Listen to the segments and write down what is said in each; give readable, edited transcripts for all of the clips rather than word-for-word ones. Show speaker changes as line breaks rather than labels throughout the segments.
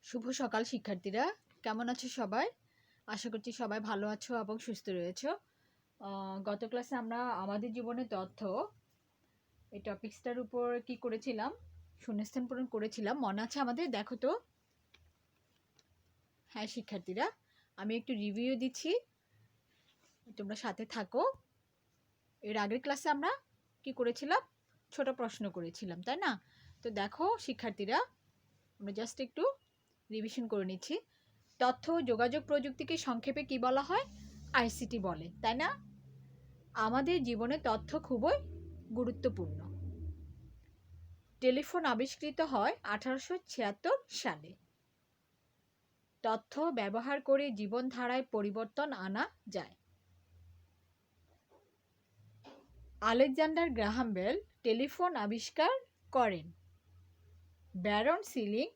শুভ সকাল শিক্ষার্থীরা, কেমন আছো সবাই? আশা করছি সবাই ভালো আছো এবং সুস্থ রয়েছো। গত ক্লাসে আমরা আমাদের জীবনের তথ্য এই টপিকসটার উপর কি করেছিলাম, শূন্যস্থান পূরণ করেছিলাম, মনে আছে আমাদের? দেখো তো। হ্যাঁ শিক্ষার্থীরা, আমি একটু রিভিউ দিচ্ছি, তোমরা সাথে থাকো। এর আগের ক্লাসে আমরা কি করেছিলাম, ছোট প্রশ্ন করেছিলাম, তাই না? তো দেখো শিক্ষার্থীরা, আমরা জাস্ট একটু রিভিশন করে নিচ্ছি। তথ্য ও যোগাযোগ প্রযুক্তিকে সংক্ষেপে কি বলা হয়? আইসিটি বলে, তাই না? আমাদের জীবনে তথ্য খুবই গুরুত্বপূর্ণ। টেলিফোন আবিষ্কৃত হয় 1876 সালে। তথ্য ব্যবহার করে জীবনধারায় পরিবর্তন আনা যায়। আলেকজান্ডার গ্রাহাম বেল টেলিফোন আবিষ্কার করেন। ব্যারন সিলিং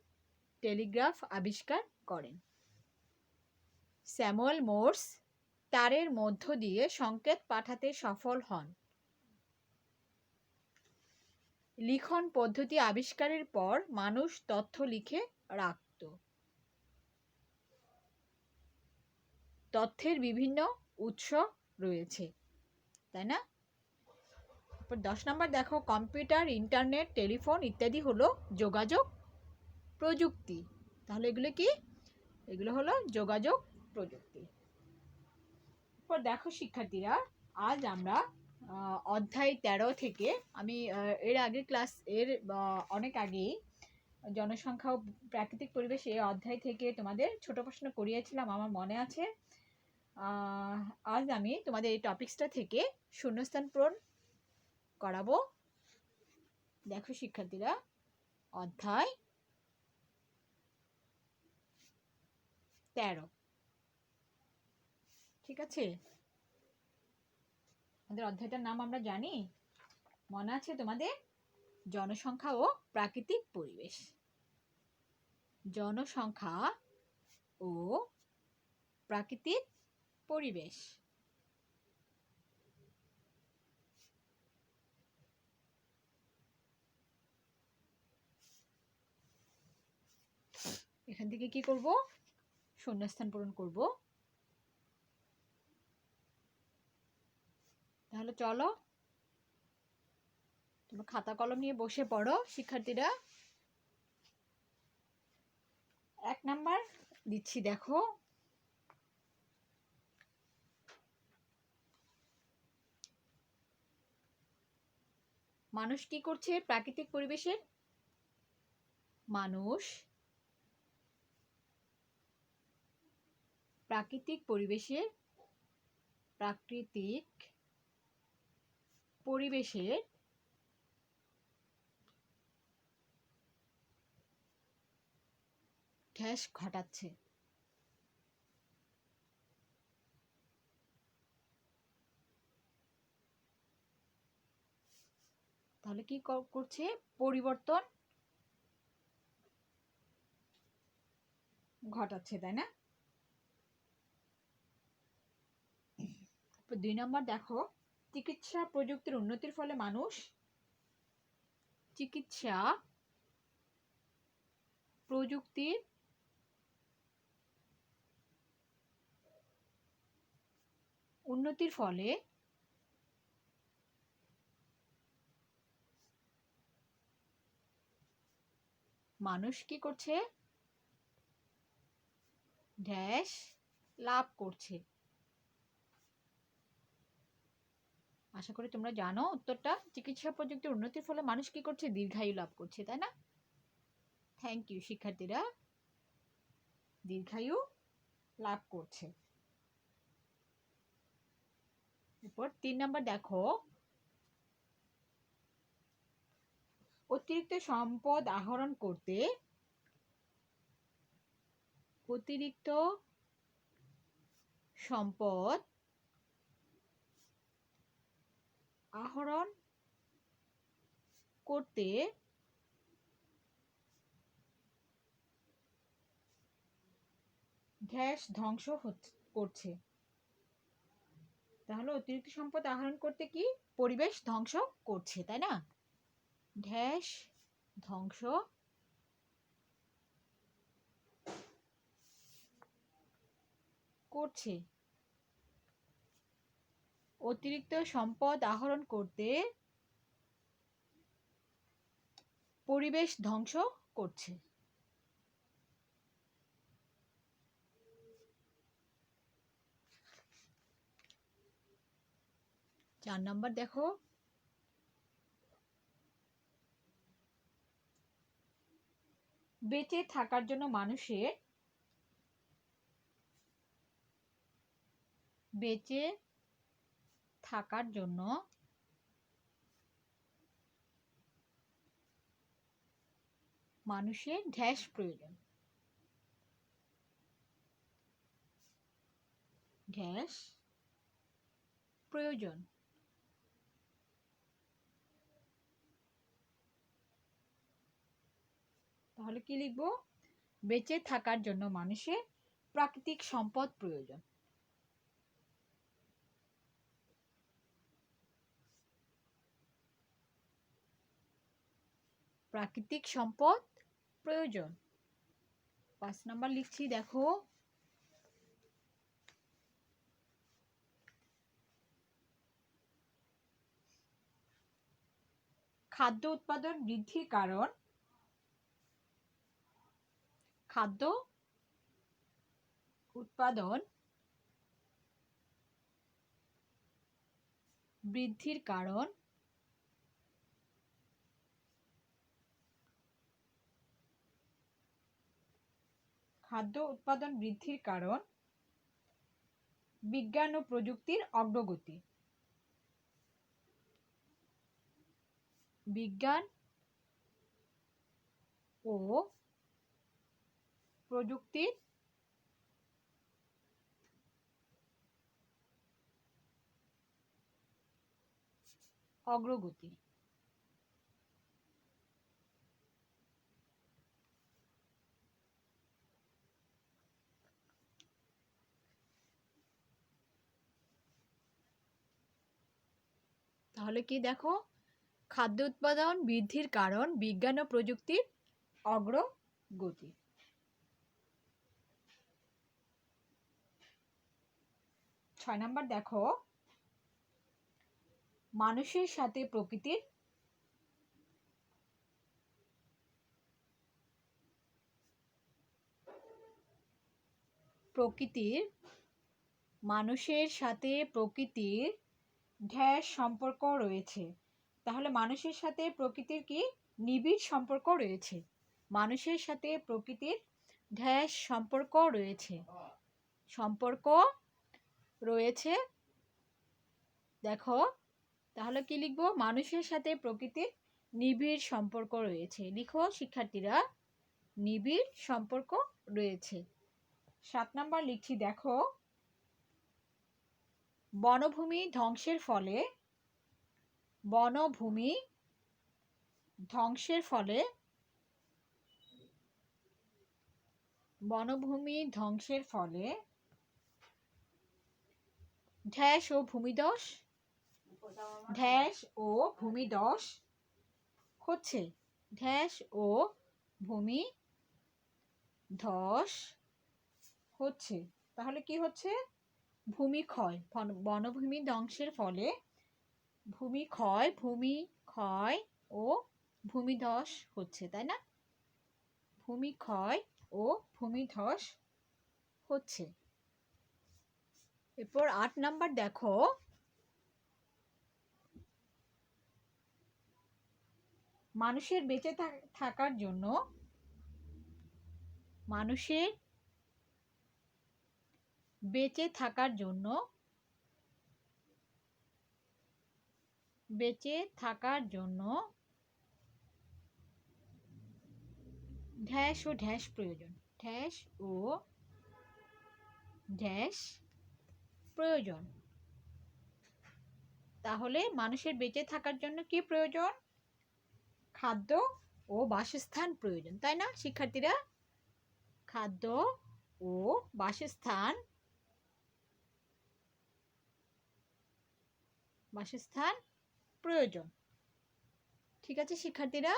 টেলিগ্রাফ আবিষ্কার করেন। স্যামুয়েল মোর্স তারের মধ্য দিয়ে সংকেত পাঠাতে সফল হন। লিখন পদ্ধতি আবিষ্কারের পর মানুষ তথ্য লিখে রাখত। তথ্যের বিভিন্ন উৎস রয়েছে, তাই না? 10 নম্বর দেখো, কম্পিউটার, ইন্টারনেট, টেলিফোন ইত্যাদি হলো যোগাযোগ প্রযুক্তি। তাহলে এগুলো কি? এগুলো হলো যোগাযোগ প্রযুক্তি। এরপর দেখো শিক্ষার্থীরা, আজ আমরা অধ্যায় 13 থেকে, আমি এর আগের ক্লাস অনেক আগেই জনসংখ্যা ও প্রাকৃতিক পরিবেশ এই অধ্যায় থেকে তোমাদের ছোট প্রশ্ন করিয়েছিলাম, আমার মনে আছে। আজ আমি তোমাদের এই টপিকসটা থেকে শূন্যস্থান পূরণ করাবো। দেখো শিক্ষার্থীরা, অধ্যায় 13, ঠিক আছে? আমাদের অধ্যায়টার নাম আমরা জানি, মনে আছে তোমাদের? জনসংখ্যা ও প্রাকৃতিক পরিবেশ। জনসংখ্যা ও প্রাকৃতিক পরিবেশ। এখান থেকে কি করব? শূন্যস্থান পূরণ করব। তাহলে চলো তোমরা খাতা কলম নিয়ে বসে পড়ো শিক্ষার্থীরা। 1 নাম্বার দিচ্ছি, দেখো। মানুষ কি করছে প্রাকৃতিক পরিবেশে? মানুষ প্রাকৃতিক পরিবেশের ধ্যাস ঘটাচ্ছে। তাহলে কি করছে? পরিবর্তন ঘটাচ্ছে, তাই না? 2 নম্বর দেখো, চিকিৎসা প্রযুক্তির উন্নতির ফলে মানুষ চিকিৎসা প্রযুক্তির উন্নতির ফলে মানুষ কি করছে? ড্যাশ লাভ করছে। আশা করি তোমরা জানো উত্তরটা। চিকিৎসা প্রযুক্তির উন্নতির ফলে মানুষ কি করছে? দীর্ঘায়ু লাভ করছে, তাই না? থ্যাংক ইউ শিক্ষার্থীরা, দীর্ঘায়ু লাভ করছে। এরপর 3 নাম্বার দেখো, অতিরিক্ত সম্পদ আহরণ করতে গ্যাস ধ্বংস করছে। তাহলে অতিরিক্ত সম্পদ আহরণ করতে কি? পরিবেশ ধ্বংস করছে, তাই না? গ্যাস ধ্বংস করছে। অতিরিক্ত সম্পদ আহরণ করতে পরিবেশ ধ্বংস করছে। 4 নাম্বার দেখো, বেঁচে থাকার জন্য মানুষের ড্যাশ প্রয়োজন। ড্যাশ প্রয়োজন। তাহলে কি লিখবো? বেঁচে থাকার জন্য মানুষের প্রাকৃতিক সম্পদ প্রয়োজন। প্রাকৃতিক সম্পদ প্রয়োজন। 5 নাম্বার লিখছি দেখো, খাদ্য উৎপাদন বৃদ্ধির কারণ। খাদ্য উৎপাদন বৃদ্ধির কারণ বিজ্ঞান ও প্রযুক্তির অগ্রগতি। বিজ্ঞান ও প্রযুক্তির অগ্রগতি। তাহলে কি দেখো, খাদ্য উৎপাদন বৃদ্ধির কারণ বিজ্ঞান ও প্রযুক্তির অগ্রগতি। 6 নাম্বার দেখো, মানুষের সাথে প্রকৃতির মানুষের সাথে প্রকৃতির ড্যাশ সম্পর্ক রয়েছে। তাহলে মানুষের সাথে প্রকৃতির কি নিবিড় সম্পর্ক রয়েছে। মানুষের সাথে প্রকৃতির ড্যাশ সম্পর্ক রয়েছে। দেখো, তাহলে কি লিখবো? মানুষের সাথে প্রকৃতির নিবিড় সম্পর্ক রয়েছে। লিখো শিক্ষার্থীরা, নিবিড় সম্পর্ক রয়েছে। 7 নাম্বার লিখছি দেখো, বনভূমি ধ্বংসের ফলে ড্যাশ ও ভূমিধস হচ্ছে। ড্যাশ ও ভূমিধস হচ্ছে। তাহলে কি হচ্ছে? ভূমিক্ষয়। বনভূমি ধ্বংসের ফলে ভূমিক্ষয় ও ভূমিধস হচ্ছে, তাই না? ভূমিক্ষয় ও ভূমিধস হচ্ছে। এরপর 8 নাম্বার দেখো, মানুষের বেঁচে থাকার জন্য ড্যাশ ও ড্যাশ প্রয়োজন। ড্যাশ ও ড্যাশ প্রয়োজন। তাহলে মানুষের বেঁচে থাকার জন্য কি প্রয়োজন? খাদ্য ও বাসস্থান প্রয়োজন, তাই না শিক্ষার্থীরা? খাদ্য ও বাসস্থান প্রয়োজন। ঠিক আছে শিক্ষার্থীরা,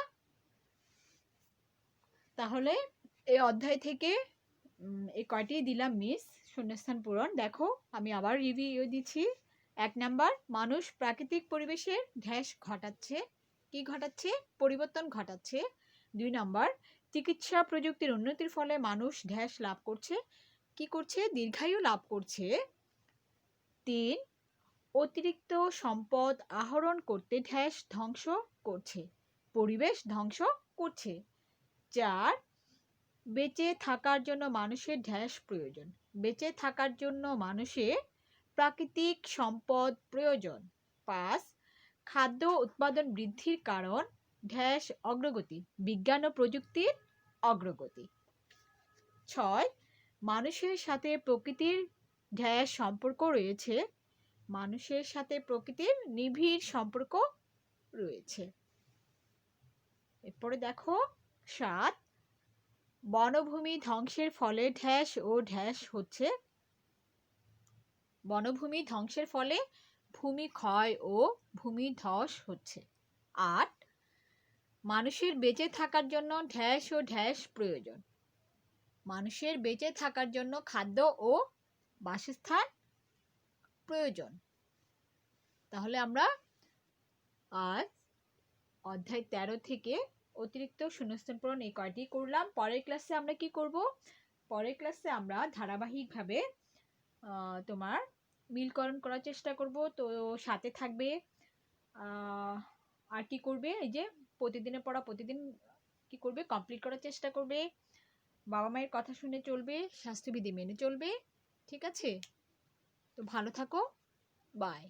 তাহলে এই অধ্যায় থেকে এই কয়টি দিলাম মিস। শূন্যস্থান পূরণ। দেখো আমি আবার রিভিউ দিচ্ছি। ১ নাম্বার, মানুষ প্রাকৃতিক পরিবেশের ধ্যাস ঘটাচ্ছে। কি ঘটাচ্ছে? পরিবর্তন ঘটাচ্ছে। ২ নাম্বার, চিকিৎসা প্রযুক্তির উন্নতির ফলে মানুষ ধ্যাস লাভ করছে। কি করছে? দীর্ঘায়ু লাভ করছে। ৩, অতিরিক্ত সম্পদ আহরণ করতে ধ্যাস ধ্বংস করছে, পরিবেশ ধ্বংস করছে। ৪, বেঁচে থাকার জন্য মানুষের ধ্যাস প্রয়োজন। বেঁচে থাকার জন্য মানুষের প্রাকৃতিক সম্পদ প্রয়োজন। ৫, খাদ্য উৎপাদন বৃদ্ধির কারণ ধ্যাস অগ্রগতি, বিজ্ঞান ও প্রযুক্তির অগ্রগতি। ৬, মানুষের সাথে প্রকৃতির ধ্যাস সম্পর্ক রয়েছে। মানুষের সাথে প্রকৃতির নিবিড় সম্পর্ক রয়েছে। এরপরে দেখো ৭, বনভূমি ধ্বংসের ফলে ধ্যাস ও ধ্যাস হচ্ছে। বনভূমি ধ্বংসের ফলে ভূমি ক্ষয় ও ভূমি ধস হচ্ছে। ৮, মানুষের বেঁচে থাকার জন্য ধ্যাস ও ধ্যাস প্রয়োজন। মানুষের বেঁচে থাকার জন্য খাদ্য ও বাসস্থান প্রয়োজন। তাহলে আমরা আজ অধ্যায় ১৩ থেকে অতিরিক্ত শূন্যস্থান পূরণ এই কয়টি করলাম। পরের ক্লাসে আমরা কি করব? পরের ক্লাসে আমরা ধারাবাহিকভাবে তোমার মিলকরণ করার চেষ্টা করব। তো সাথে থাকবে। আর কি করবে? এই যে প্রতিদিনের পড়া প্রতিদিন কি করবে? কমপ্লিট করার চেষ্টা করবে। বাবা মায়ের কথা শুনে চলবে, স্বাস্থ্যবিধি মেনে চলবে। ঠিক আছে? তো ভালো থাকো। বাই।